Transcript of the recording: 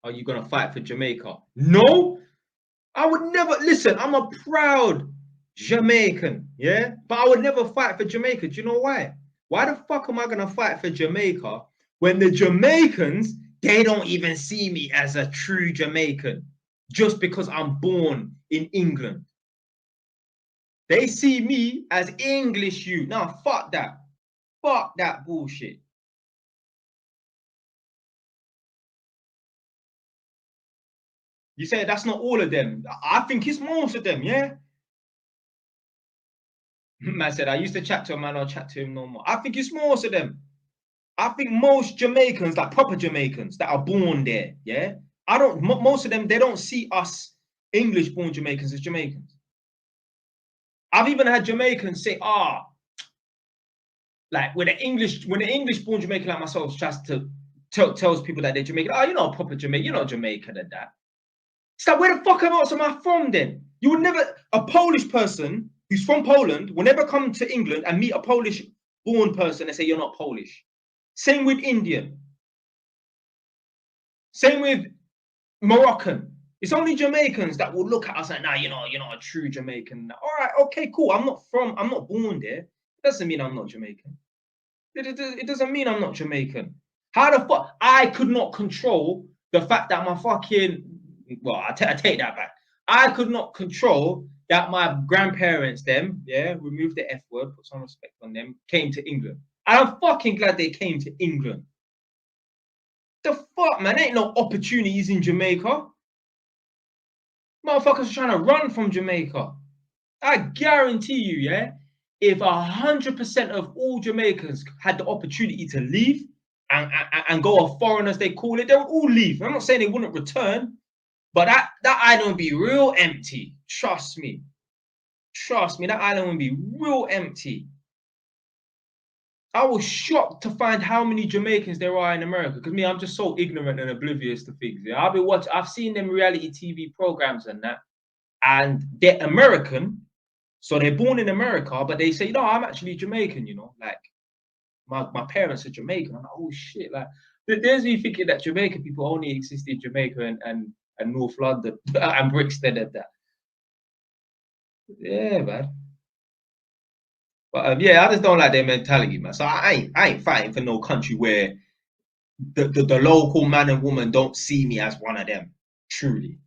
are you gonna fight for Jamaica? No, I would never. Listen, I'm a proud Jamaican, yeah, but I would never fight for Jamaica. Do you know why? Why the fuck am I gonna fight for Jamaica when the Jamaicans, they don't even see me as a true Jamaican just because I'm born in England? They see me as English you. Nah, fuck that. Fuck that bullshit. You say that's not all of them. I think it's most of them, yeah? Man said, I used to chat to a man, I'll chat to him no more. I think it's most of them. I think most Jamaicans, like proper Jamaicans that are born there, yeah? Most of them, they don't see us English-born Jamaicans as Jamaicans. I've even had Jamaicans say, like when an English-born Jamaican like myself tries to tells people that they're Jamaican, you're not a proper Jamaican, you're not Jamaican and that. It's like, where the fuck else am I from then? You would never, a Polish person who's from Poland will never come to England and meet a Polish-born person and say you're not Polish. Same with Indian. Same with Moroccan. It's only Jamaicans that will look at us like, nah, you're not a true Jamaican. All right, okay, cool. I'm not born there. It doesn't mean I'm not Jamaican. It doesn't mean I'm not Jamaican. How the fuck? I could not control the fact that my fucking, well, I take that back. I could not control that my grandparents, them, yeah, remove the F word, put some respect on them, came to England. And I'm fucking glad they came to England. The fuck, man? There ain't no opportunities in Jamaica. Motherfuckers are trying to run from Jamaica. I guarantee you, yeah, if 100% of all Jamaicans had the opportunity to leave and go a foreign, as they call it, they would all leave. I'm not saying they wouldn't return, but that island would be real empty. Trust me. Trust me, that island would be real empty. I was shocked to find how many Jamaicans there are in America. Because me, I'm just so ignorant and oblivious to things. Yeah? I've seen them reality TV programs and that, and they're American, so they're born in America, but they say, no, I'm actually Jamaican, you know, like my parents are Jamaican. I'm like, oh shit, like there's me thinking that Jamaican people only exist in Jamaica and North London and Brixton and that. Yeah, man. But yeah, I just don't like their mentality, man. So I ain't fighting for no country where the local man and woman don't see me as one of them. Truly.